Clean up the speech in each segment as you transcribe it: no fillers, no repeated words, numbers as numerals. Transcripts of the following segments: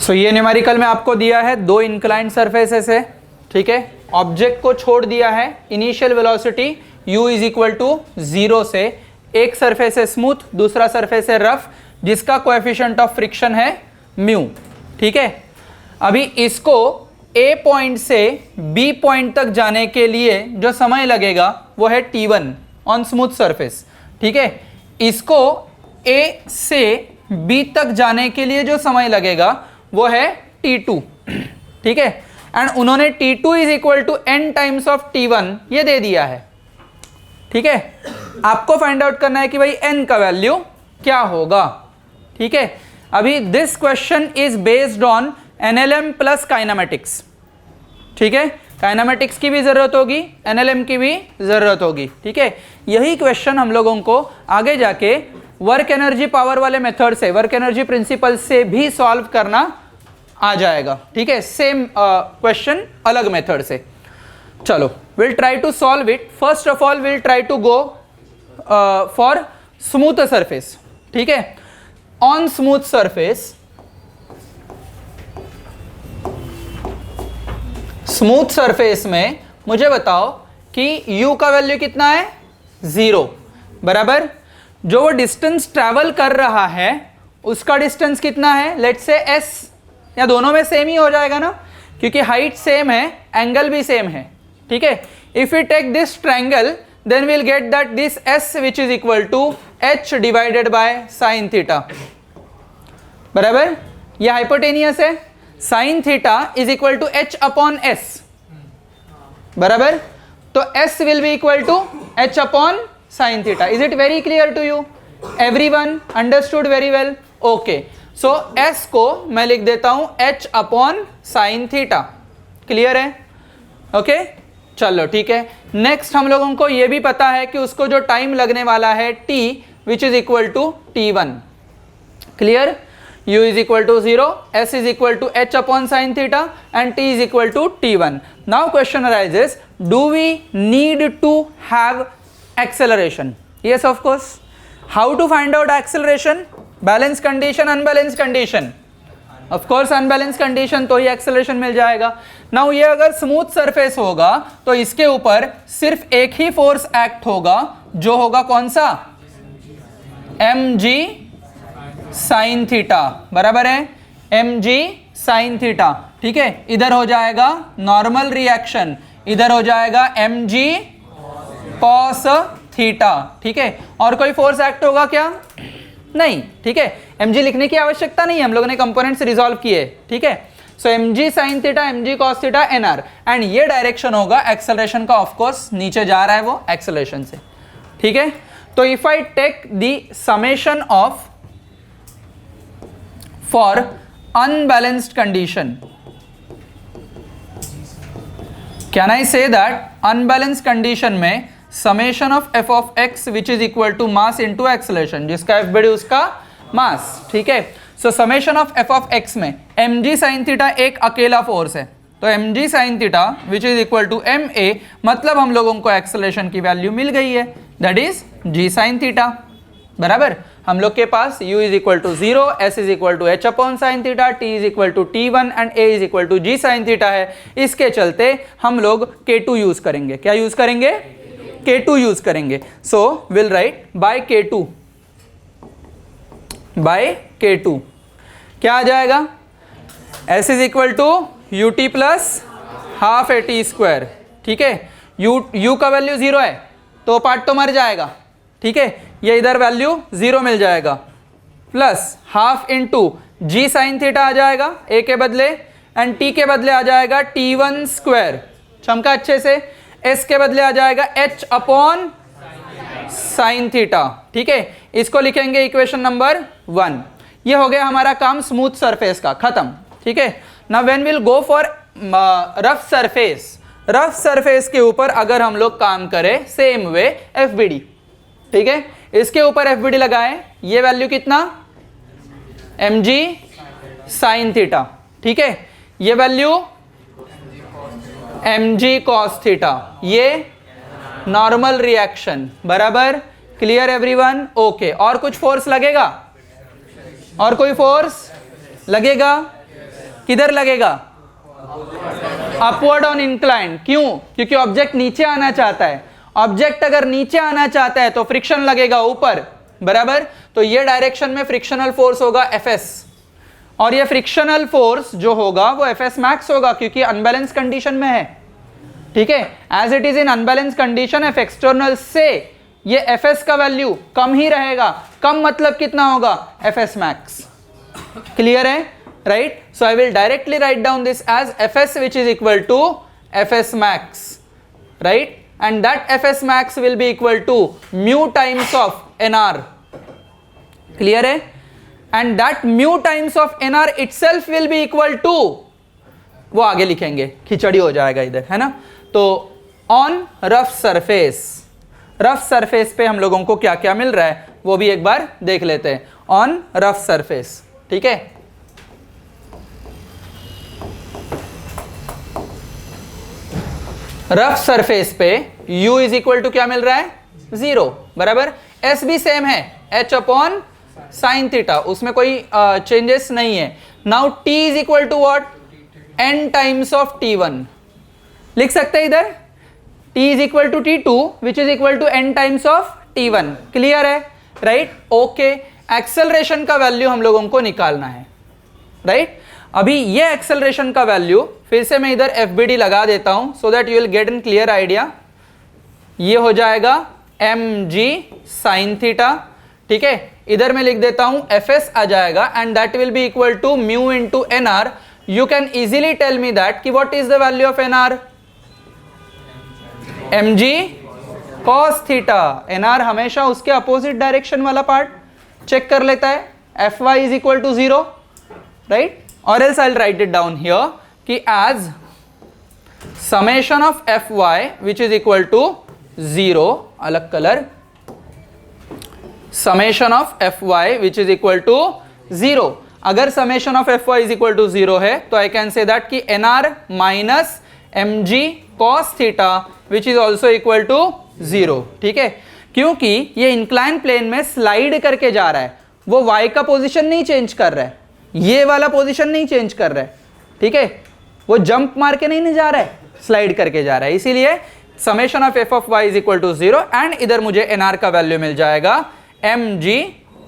सो ये न्यूमेरिकल में आपको दिया है दो इंक्लाइंड सरफेसेस है, ठीक है। ऑब्जेक्ट को छोड़ दिया है initial velocity u is equal to 0 से, एक सरफेस है स्मूथ, दूसरा सरफेस है रफ, जिसका कोएफिशिएंट ऑफ फ्रिक्शन है म्यू, ठीक है। अभी इसको A पॉइंट से B पॉइंट तक जाने के लिए जो समय लगेगा वो है t1 ऑन स्मूथ सरफेस, ठीक है। इसको A से B तक जाने के लिए जो समय लगेगा वो है t2, ठीक है। एंड उन्होंने t2 is equal to n times of t1 ये दे दिया है, ठीक है। आपको फाइंड आउट करना है कि भाई n का वैल्यू क्या होगा, ठीक है। अभी this question is based on NLM plus kinematics, ठीक है। काइनेमेटिक्स की भी जरूरत होगी, NLM की भी जरूरत होगी, ठीक है। यही क्वेश्चन हम लोगों को आगे जाके वर्क एनर्जी पावर वाले मेथड से, वर्क एनर्जी प्रिंसिपल से भी सॉल्व करना आ जाएगा, ठीक है। सेम क्वेश्चन अलग मेथड से। चलो will try to solve it. First of all will try to go for smooth surface, ठीक है। On smooth surface, smooth surface में मुझे बताओ कि u का वैल्यू कितना है 0, बराबर। जो वो डिस्टेंस ट्रैवल कर रहा है उसका डिस्टेंस कितना है, लेट्स से s, या दोनों में सेम ही हो जाएगा ना, क्योंकि हाइट सेम है, एंगल भी सेम है, ठीक है। If we take this triangle then will get that this s which is equal to h divided by sine theta, बराबर। यह हाइपोटेनियस है, sine theta is equal to h upon s, बराबर। तो s will be equal to h upon sine theta. Is it very clear to you? Everyone understood very well? Okay, so s को मैं लिख देता हूं h upon sine theta, clear है? Okay चलो ठीक है। नेक्स्ट हम लोगों को यह भी पता है कि उसको जो टाइम लगने वाला है t which is equal to t1, clear. u is equal to 0, s is equal to h upon sin theta and t is equal to t1. Now question arises, do we need to have acceleration? Yes, of course. How to find out acceleration? Balance condition, unbalanced condition. Of course unbalanced condition तो ही acceleration मिल जाएगा। Now ये अगर smooth surface होगा तो इसके ऊपर सिर्फ एक ही force act होगा, जो होगा कौन सा? mg साइन थीटा, बराबर है, mg साइन थीटा, ठीक है। इधर हो जाएगा नॉर्मल रिएक्शन, इधर हो जाएगा mg कॉस थीटा, ठीक है। और कोई फोर्स एक्ट होगा क्या? नहीं, ठीक है। mg लिखने की आवश्यकता नहीं है, हम लोगों ने कंपोनेंट्स रिजॉल्व किए, ठीक है। सो mg sine theta, mg cos theta, nr, and ये डायरेक्शन होगा एक्सेलरेशन का, ऑफ कोर्स नीचे जा रहा है वो एक्सेलरेशन से, ठीक है। तो if I take the summation of for unbalanced condition, can I say that unbalanced condition में summation of f of x which is equal to mass into acceleration, जिसका f बड़ी उसका mass, ठीक है। so summation of f of x में mg sin theta एक अकेला force है, तो mg sin theta which is equal to ma, मतलब हम लोगों को एक्सेलरेशन की वैल्यू मिल गई है, that is g sin theta, बराबर। हम लोग के पास u is equal to 0, s is equal to h upon sine theta, t is equal to t1 and a is equal to g sine theta है। इसके चलते हम लोग k2 यूज करेंगे। क्या यूज करेंगे? k2 यूज करेंगे। So will write by k2, by k2 क्या आ जाएगा? s is equal to ut plus half a t square, ठीक है। u का वैल्यू 0 है तो पार्ट तो मर जाएगा, ठीक है। ये इधर वैल्यू 0 मिल जाएगा, प्लस हाफ इंटू जी साइन थीटा आ जाएगा a के बदले, एंड t के बदले आ जाएगा t1 स्क्वायर, चमका अच्छे से। s के बदले आ जाएगा h अपॉन साइन थीटा, ठीक है। इसको लिखेंगे इक्वेशन नंबर 1। ये हो गया हमारा काम स्मूथ सरफेस का, खत्म, ठीक है। Now when will go for rough surface, rough surface के ऊपर अगर हम लोग काम करें सेम वे FBD, ठीक है। इसके ऊपर FBD लगाएं, ये वैल्यू कितना? mg साइन थीटा, ठीक है। ये वैल्यू mg कॉस थीटा, ये नॉर्मल रिएक्शन, बराबर, क्लियर एवरीवन? ओके। और कुछ फोर्स लगेगा? और कोई फोर्स लगेगा? किधर लगेगा? Upward on incline. क्यों? क्योंकि ऑब्जेक्ट नीचे आना चाहता है। ऑब्जेक्ट अगर नीचे आना चाहता है तो फ्रिक्शन लगेगा ऊपर, बराबर। तो ये डायरेक्शन में फ्रिक्शनल फोर्स होगा Fs, और ये फ्रिक्शनल फोर्स जो होगा वो Fs मैक्स होगा क्योंकि अनबैलेंस कंडीशन में है, ठीक है। As it is in unbalance condition F external से ये Fs का वैल्यू कम ही रहेगा। कम मतलब कितना होगा? Fs max. क्लियर है? Right. So I will directly write down this as Fs which is equal to Fs max, right? And that Fs max will be equal to mu times of nr. Clear है? And that mu times of nr itself will be equal to, वो आगे लिखेंगे, खिचड़ी हो जाएगा इधर, है ना। तो on rough surface, rough surface पे हम लोगों को क्या क्या मिल रहा है वो भी एक बार देख लेते हैं। ऑन रफ सरफेस, ठीक है। रफ सरफेस पे u इज इक्वल टू क्या मिल रहा है? 0, बराबर। s भी सेम है, h अपॉन साइन थीटा, उसमें कोई चेंजेस नहीं है। Now t is equal to what? n times of t1 लिख सकते हैं इधर। t is equal to t2 which is equal to n times of t1। Clear है? Right, okay. एक्सेलरेशन का वैल्यू हम लोगों को निकालना है, राइट। अभी ये एक्सेलरेशन का वैल्यू फिर से मैं इधर FBD लगा देता हूं so that you will get an clear idea. ये हो जाएगा mg साइन थीटा, ठीक है। इधर मैं लिख देता हूं Fs आ जाएगा and that will be equal to mu into nr। You can easily tell me that कि what is the value of nr? mg cos theta. nr हमेशा उसके अपोजिट डायरेक्शन वाला पार्ट चेक कर लेता है। Fy is equal to 0, right. और else I'll write it down here कि as summation of Fy which is equal to 0, अलग colour, summation of Fy which is equal to 0। अगर summation of Fy is equal to 0 है तो I can say that कि nr minus mg cos theta which is also equal to 0, ठीक है। क्योंकि ये incline plane में स्लाइड करके जा रहा है, वो y का पोजीशन नहीं चेंज कर रहा है, ये वाला पोजीशन नहीं चेंज कर रहा है, ठीक है। वो जंप मार के नहीं जा रहा है, स्लाइड करके जा रहा है। इसीलिए summation of f of y is equal to 0 and इधर मुझे nr का वैल्यू मिल जाएगा mg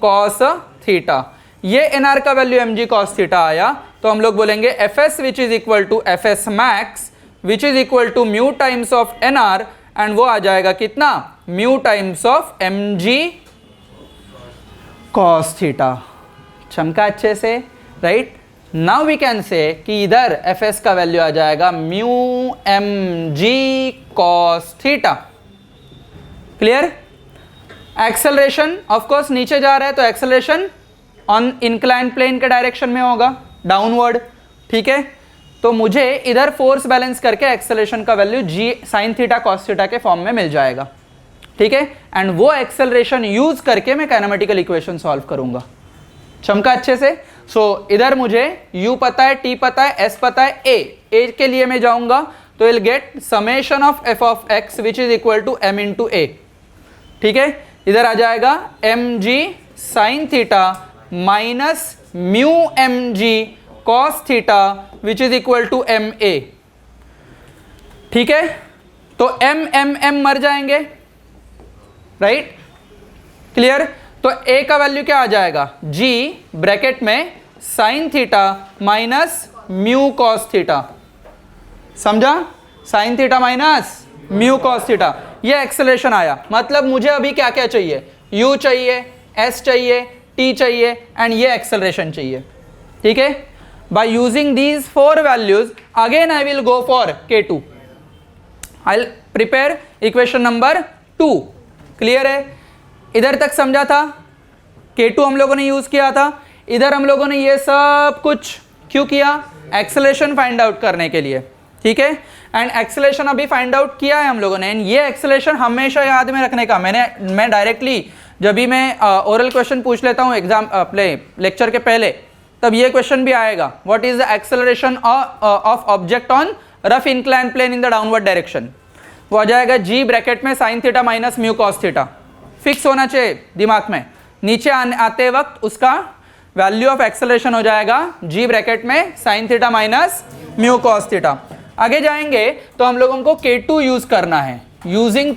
cos थीटा। ये nr का वैल्यू mg cos थीटा आया तो हम लोग बोलेंगे fs which is equal to fs max which is equal to mu times of nr and वो आ जाएगा कितना? Mu times of mg cos theta. चमका अच्छे से, right. Now we can say कि इधर Fs का वैल्यू आ जाएगा mu mg cos theta. Clear? Acceleration of course नीचे जा रहा है तो एक्सेलरेशन ऑन इंक्लाइन प्लेन के डायरेक्शन में होगा, डाउनवर्ड, ठीक है। तो मुझे इधर फोर्स बैलेंस करके एक्सेलरेशन का value g sine theta cos theta के फॉर्म में मिल जाएगा, ठीक है। एंड वो एक्सेलरेशन यूज करके मैं काइनेमेटिकल इक्वेशन सॉल्व करूंगा। चमका अच्छे से। सो इधर मुझे u पता है, t पता है, s पता है, a के लिए मैं जाऊंगा तो will get summation of f of x which is equal to m into a, ठीक है। इधर आ जाएगा mg sine theta minus mu mg cos theta which is equal to ma, ठीक है। तो m मर जाएंगे, राइट, क्लियर। तो a का वैल्यू क्या आ जाएगा? g ब्रैकेट में sine theta minus mu cos theta, समझा? Sine theta minus mu cos theta. ये एक्सेलरेशन आया, मतलब मुझे अभी क्या क्या चाहिए? u चाहिए, s चाहिए, t चाहिए एंड ये एक्सेलरेशन चाहिए, ठीक है। By using these 4 values again I will go for k2। I will prepare equation number 2। Clear है? इधर तक समझा था? k2 हम लोगों ने यूज किया था। इधर हम लोगों ने ये सब कुछ क्यों किया? एक्सेलरेशन फाइंड आउट करने के लिए, ठीक है। एंड एक्सेलरेशन अभी फाइंड आउट किया है हम लोगों ने एंड ये एक्सेलरेशन हमेशा याद में रखने का। मैं डायरेक्टली जब भी मैं ओरल क्वेश्चन पूछ लेता हूँ एग्जाम अपने लेक्चर के पहले, तब ये क्वेश्चन भी आएगा, what is the acceleration of object on rough incline plane in the downward direction. वो आ जाएगा g ब्रैकेट में sine theta minus mu cos theta. Fix होना चाहिए दिमाग में, नीचे आते वक्त उसका वैल्यू ऑफ एक्सेलरेशन हो जाएगा g ब्रैकेट में sin theta minus mu cos theta. आगे जाएंगे तो हम लोगों को K2 यूज करना है। यूजिंग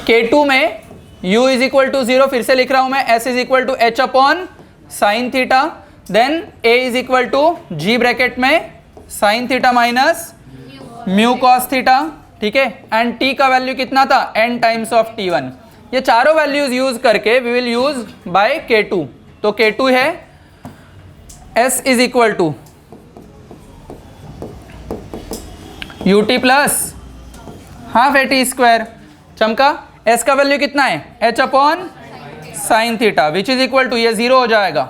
K2 में u इज इक्वल टू 0, फिर से लिख रहा हूं मैं, s is equal to h upon sine theta, then a is equal to g bracket में sine theta minus mu cos theta, ठीक है। एंड t का वैल्यू कितना था, n टाइम्स ऑफ t1। ये चारों वैल्यूज यूज करके we will use by K2। तो K2 है s is equal to ut plus half a t square. चमका, s का वैल्यू कितना है, h upon sine theta, which is equal to, ये 0 हो जाएगा,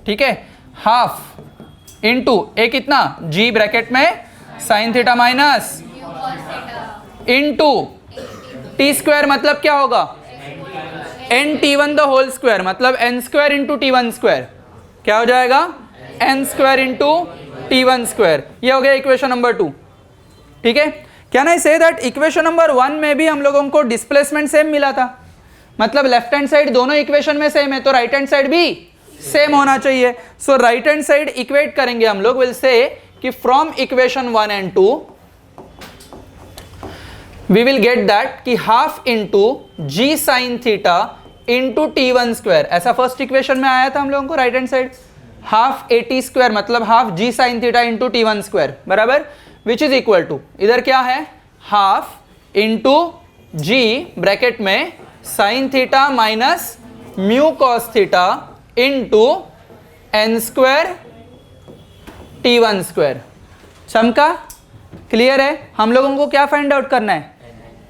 ठीक है, हाफ इंटू ए कितना, g ब्रैकेट में sine theta minus into t square, मतलब क्या होगा, n t1 the whole square, मतलब n square into t1 square, क्या हो जाएगा, n square into t1 square. ये हो गया इक्वेशन नंबर 2, ठीक है। Can I say that equation number 1 में भी हम लोगों को डिस्प्लेसमेंट सेम मिला था, मतलब लेफ्ट हैंड साइड दोनों इक्वेशन में सेम है, तो राइट हैंड साइड भी सेम होना चाहिए। सो राइट हैंड साइड इक्वेट करेंगे हम लोग, विल से कि from equation 1 and 2 we will get that कि half into g sine theta into t1 square, ऐसा फर्स्ट इक्वेशन में आया था हम लोगों को right hand side, half a t square मतलब half g sine theta into t1 square, बराबर, विच इज इक्वल टू, इधर क्या है, हाफ इंटू g ब्रैकेट में sine theta minus mu cos theta into n square t1 square. चमका, clear है। हम लोगों को क्या फाइंड आउट करना है,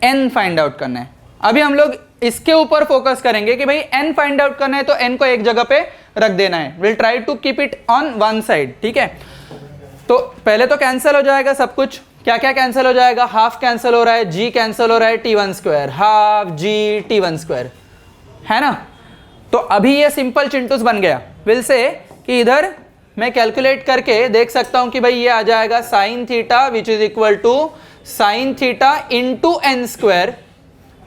n फाइंड आउट करना है। अभी हम लोग इसके ऊपर फोकस करेंगे कि भाई n फाइंड आउट करना है तो n को एक जगह पे रख देना है, will try to keep it on one side, ठीक है। तो पहले तो कैंसिल हो जाएगा सब कुछ, क्या क्या कैंसिल हो जाएगा, हाफ कैंसिल हो रहा है, g कैंसिल हो रहा है, t1 square, half g t1 square, है ना। तो अभी ये सिंपल चिंटूस बन गया। विल से कि इधर मैं कैलकुलेट करके देख सकता हूं कि भाई ये आ जाएगा sine theta which is equal to sine theta into n square,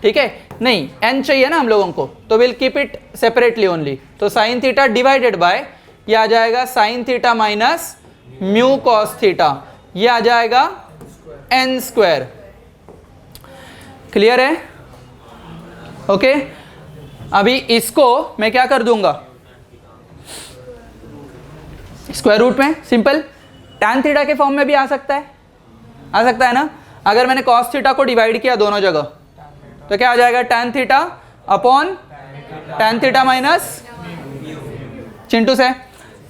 ठीक है। नहीं, n चाहिए ना हम लोगों को, तो will keep it separately only. तो साइन थीटा डिवाइडेड बाय ये आ जाएगा sine theta minus mu cos theta, ये आ जाएगा n स्क्वायर। क्लियर है, ओके। अभी इसको मैं क्या कर दूंगा, स्क्वायर रूट में, सिंपल tan थीटा के फॉर्म में भी आ सकता है ना। अगर मैंने cos थीटा को डिवाइड किया दोनों जगह तो क्या आ जाएगा, tan theta upon tan theta minus Chintu से।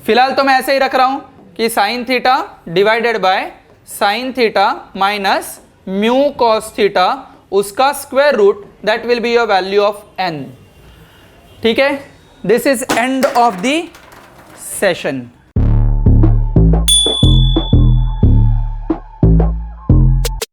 फिलहाल तो मैं ऐसे ही रख रहा हूं कि sin theta divided by sin theta minus mu cos theta, उसका square root, that will be your value of n, ठीक है। This is end of the session.